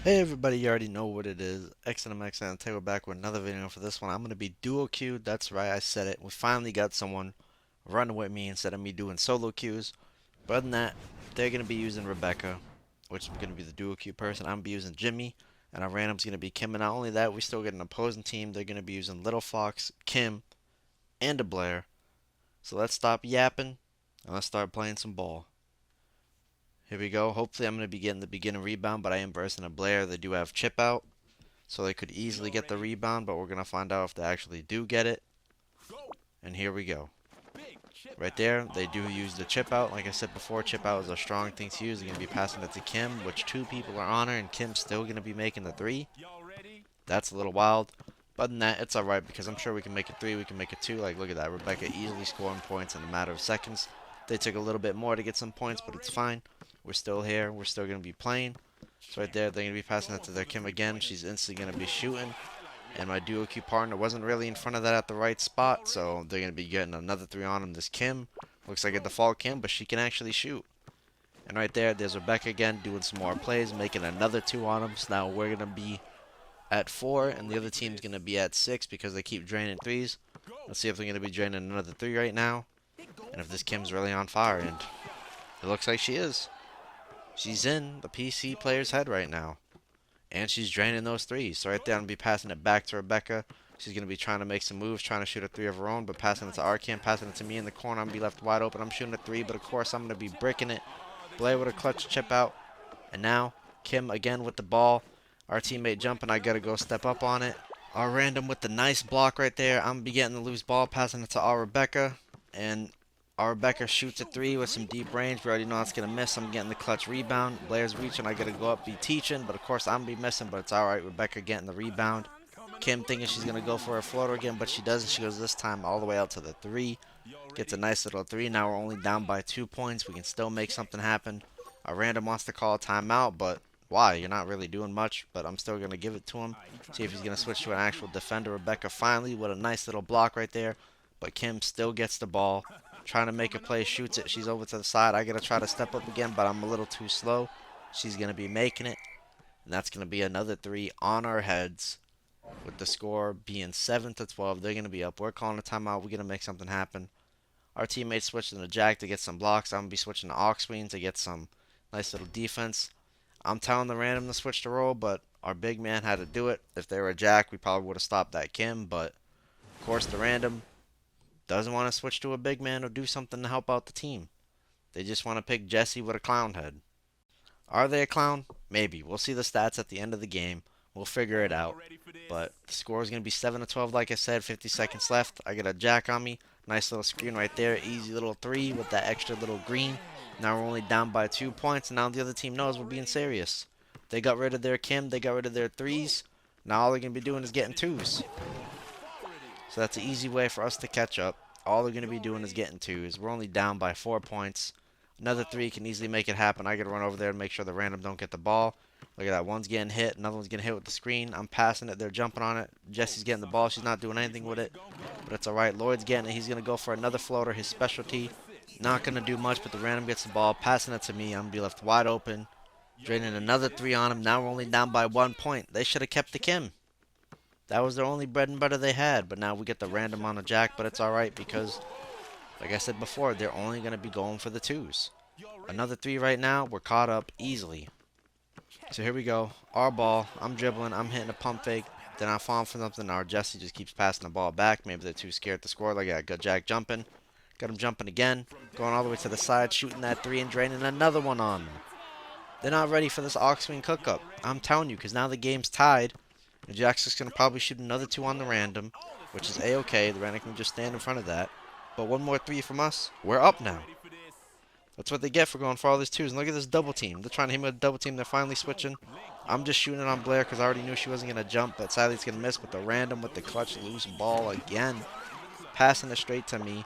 Hey everybody, you already know what it is. XNMX and we're back with another video. For this one, I'm going to be duo queued. That's right, I said it. We finally got someone running with me instead of me doing solo queues. But other than that, they're going to be using Rebecca, which is going to be the duo queue person. I'm going to be using Jimmy, and our random's going to be Kim. And not only that, we still get an opposing team. They're going to be using Little Fox, Kim, and a Blair. So let's stop yapping, and let's start playing some ball. Here we go. Hopefully I'm going to be getting the beginner rebound, but I am versing a Blair. They do have chip out. So they could easily get the rebound, but we're going to find out if they actually do get it. And here we go. Right there, they do use the chip out. Like I said before, chip out is a strong thing to use. They're going to be passing it to Kim, which two people are on her, and Kim's still going to be making the three. That's a little wild. But other than that, it's alright because I'm sure we can make it three, we can make it two. Like, look at that. Rebecca easily scoring points in a matter of seconds. They took a little bit more to get some points, but it's fine. We're still here. We're still going to be playing. So right there, they're going to be passing it to their Kim again. She's instantly going to be shooting. And my duo queue partner wasn't really in front of that at the right spot, so they're going to be getting another three on him. This Kim looks like a default Kim, but she can actually shoot. And right there, there's Rebecca again doing some more plays, making another two on him. So now we're going to be at four, and the other team's going to be at six because they keep draining threes. Let's see if they're going to be draining another three right now, and if this Kim's really on fire, and it looks like she is. She's in the PC player's head right now. And she's draining those threes. So right there, I'm going to be passing it back to Rebecca. She's going to be trying to make some moves, trying to shoot a three of her own, but passing it to Arcan, passing it to me in the corner. I'm going to be left wide open. I'm shooting a three, but of course, I'm going to be bricking it. Blair with a clutch chip out. And now, Kim again with the ball. Our teammate jumping. I got to go step up on it. Our random with the nice block right there. I'm going to be getting the loose ball, passing it to our Rebecca. And our Rebecca shoots a three with some deep range. We already know it's going to miss. I'm getting the clutch rebound. Blair's reaching. I got to go up, be teaching. But, of course, I'm going to be missing. But it's all right. Rebecca getting the rebound. Kim thinking she's going to go for a floater again, but she doesn't. She goes this time all the way out to the three. Gets a nice little three. Now we're only down by 2 points. We can still make something happen. Our random wants to call a timeout, but why? You're not really doing much, but I'm still going to give it to him. See if he's going to switch to an actual defender. Rebecca finally with a nice little block right there. But Kim still gets the ball. Trying to make a play, shoots it. She's over to the side. I got to try to step up again, but I'm a little too slow. She's going to be making it. And that's going to be another three on our heads. With the score being 7-12, they're going to be up. We're calling a timeout. We're going to make something happen. Our teammates switching to Jack to get some blocks. I'm going to be switching to Oxwing to get some nice little defense. I'm telling the random to switch to roll, but our big man had to do it. If they were a Jack, we probably would have stopped that Kim, but of course the random doesn't want to switch to a big man or do something to help out the team. They just want to pick Jesse with a clown head. Are they a clown? Maybe. We'll see the stats at the end of the game. We'll figure it out. But the score is going to be 7-12, like I said. 50 seconds left. I got a Jack on me. Nice little screen right there. Easy little three with that extra little green. Now we're only down by 2 points, and now the other team knows we're being serious. They got rid of their Kim. They got rid of their threes. Now all they're going to be doing is getting twos. So that's an easy way for us to catch up. All they're going to be doing is getting twos. We're only down by 4 points. Another three can easily make it happen. I got to run over there and make sure the random don't get the ball. Look at that. One's getting hit. Another one's getting hit with the screen. I'm passing it. They're jumping on it. Jesse's getting the ball. She's not doing anything with it. But it's all right. Lloyd's getting it. He's going to go for another floater. His specialty. Not going to do much, but the random gets the ball. Passing it to me. I'm going to be left wide open. Draining another three on him. Now we're only down by 1 point. They should have kept the Kim. That was their only bread and butter they had. But now we get the random on the Jack. But it's all right because, like I said before, they're only going to be going for the twos. Another three right now. We're caught up easily. So here we go. Our ball. I'm dribbling. I'm hitting a pump fake. Then I fall for something. Our Jesse just keeps passing the ball back. Maybe they're too scared to score. Like I got Jack jumping. Got him jumping again. Going all the way to the side. Shooting that three and draining another one on them. They're not ready for this Oxwing cook-up. I'm telling you, because now the game's tied. And Jack's just going to probably shoot another two on the random. Which is A-okay. The random can just stand in front of that. But one more three from us. We're up now. That's what they get for going for all these twos. And look at this double team. They're trying to hit me with a double team. They're finally switching. I'm just shooting it on Blair because I already knew she wasn't going to jump. But sadly, it's going to miss with the random with the clutch loose ball again. Passing it straight to me.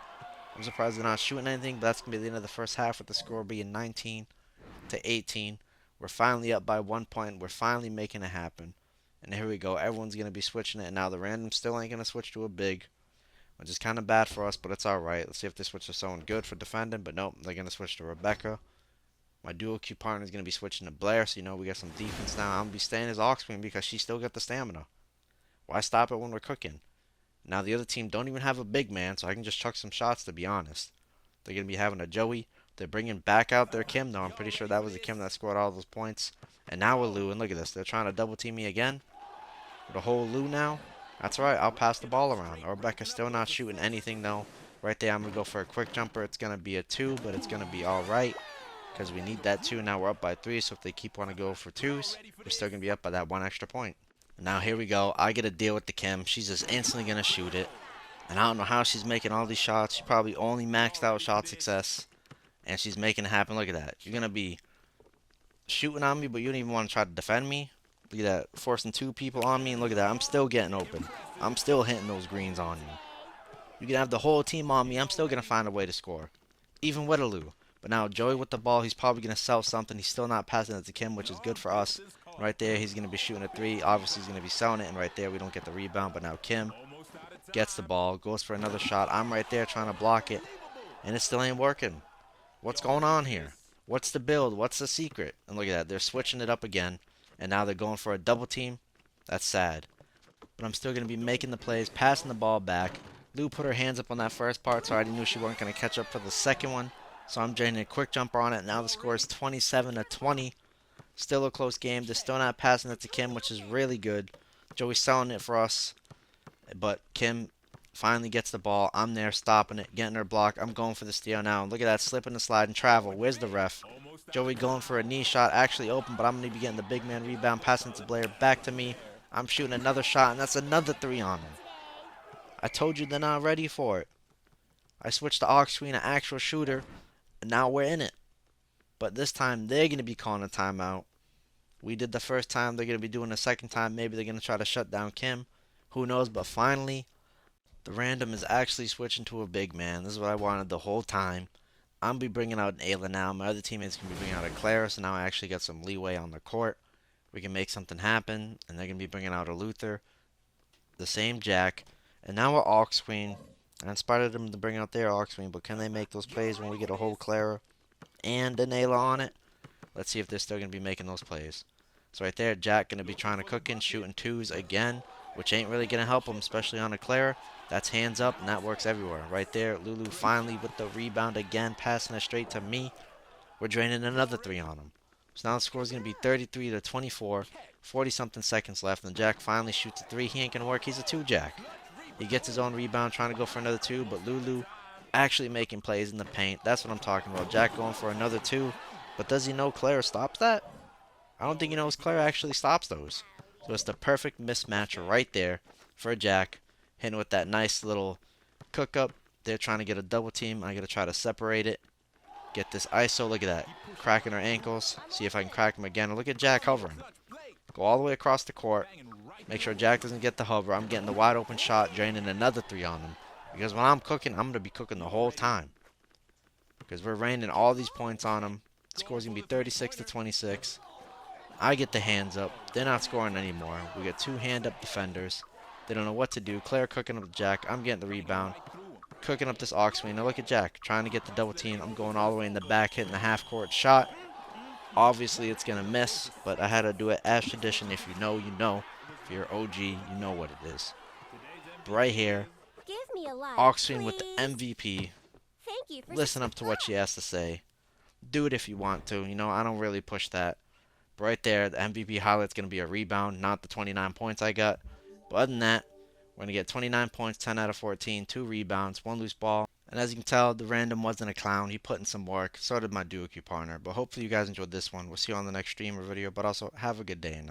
I'm surprised they're not shooting anything. But that's going to be the end of the first half with the score being 19-18. We're finally up by 1 point. We're finally making it happen. And here we go. Everyone's going to be switching it. And now the random still ain't going to switch to a big. Which is kind of bad for us, but it's alright. Let's see if they switch to someone good for defending. But nope, they're going to switch to Rebecca. My duo Q partner is going to be switching to Blair, so you know we got some defense now. I'm going to be staying as Aux Queen because she still got the stamina. Why stop it when we're cooking? Now the other team don't even have a big man, so I can just chuck some shots, to be honest. They're going to be having a Joey. They're bringing back out their Kim, though. I'm pretty sure that was the Kim that scored all those points. And now we're Lou, and look at this. They're trying to double team me again. With a whole Lou now. That's right, I'll pass the ball around. Rebecca's still not shooting anything, though. Right there, I'm going to go for a quick jumper. It's going to be a 2, but it's going to be all right. Because we need that 2. Now we're up by 3, so if they keep wanting to go for 2s, we're still going to be up by that 1 extra point. Now here we go. I get a deal with the Kim. She's just instantly going to shoot it. And I don't know how she's making all these shots. She probably only maxed out shot success. And she's making it happen. Look at that. You're going to be shooting on me, but you don't even want to try to defend me. Look at that. Forcing 2 people on me. And look at that. I'm still getting open. I'm still hitting those greens on you. You can have the whole team on me. I'm still going to find a way to score. Even with a Lou. But now Joey with the ball. He's probably going to sell something. He's still not passing it to Kim, which is good for us. Right there, he's going to be shooting a 3. Obviously, he's going to be selling it. And right there, we don't get the rebound. But now Kim gets the ball. Goes for another shot. I'm right there trying to block it. And it still ain't working. What's going on here? What's the build? What's the secret? And look at that. They're switching it up again. And now they're going for a double team. That's sad. But I'm still going to be making the plays, passing the ball back. Lou put her hands up on that first part, so I already knew she wasn't going to catch up for the second one. So I'm draining a quick jumper on it. Now the score is 27-20. Still a close game. They're still not passing it to Kim, which is really good. Joey's selling it for us. But Kim finally gets the ball. I'm there stopping it, getting her block. I'm going for the steal now. Look at that, slip and the slide and travel. Where's the ref? Joey going for a knee shot, actually open, but I'm going to be getting the big man rebound, passing to Blair, back to me. I'm shooting another shot, and that's another 3 on them. I told you they're not ready for it. I switched to Aux Queen, an actual shooter, and now we're in it. But this time, they're going to be calling a timeout. We did the first time, they're going to be doing the second time. Maybe they're going to try to shut down Kim. Who knows, but finally, the random is actually switching to a big man. This is what I wanted the whole time. I'm going to be bringing out an Ayla now. My other teammates can be bringing out a Clara, so now I actually got some leeway on the court. We can make something happen, and they're going to be bringing out a Luther, the same Jack, and now we're Aux Queen. I inspired them to bring out their Aux Queen, but can they make those plays when we get a whole Clara and an Ayla on it? Let's see if they're still going to be making those plays. So right there, Jack going to be trying to cook in, shooting 2s again, which ain't really going to help him, especially on a Clara. That's hands up, and that works everywhere. Right there, Lulu finally with the rebound again, passing it straight to me. We're draining another 3 on him. So now the score is going to be 33-24, 40-something seconds left, and Jack finally shoots a 3. He ain't going to work. He's a 2 Jack. He gets his own rebound, trying to go for another 2, but Lulu actually making plays in the paint. That's what I'm talking about. Jack going for another 2, but does he know Clara stops that? I don't think he knows Clara actually stops those. So it's the perfect mismatch right there for Jack. Hitting with that nice little cook up. They're trying to get a double team. I got to try to separate it. Get this ISO. Look at that. Cracking her ankles. See if I can crack him again. Look at Jack hovering. Go all the way across the court. Make sure Jack doesn't get the hover. I'm getting the wide open shot. Draining another 3 on him. Because when I'm cooking, I'm going to be cooking the whole time. Because we're raining all these points on him. The score's going to be 36-26. I get the hands up. They're not scoring anymore. We got 2 hand-up defenders. They don't know what to do. Claire cooking up Jack. I'm getting the rebound. Cooking up this Aux Queen. Now look at Jack. Trying to get the double team. I'm going all the way in the back, hitting the half-court shot. Obviously, it's going to miss, but I had to do it as tradition. If you know, you know. If you're OG, you know what it is. But right here, Aux Queen with the MVP. Listen up to what she has to say. Do it if you want to. You know, I don't really push that. But right there, the MVP highlight's going to be a rebound, not the 29 points I got. But other than that, we're going to get 29 points, 10 out of 14, 2 rebounds, 1 loose ball. And as you can tell, the random wasn't a clown. He put in some work. So did my duo Q partner. But hopefully you guys enjoyed this one. We'll see you on the next stream or video. But also, have a good day and night.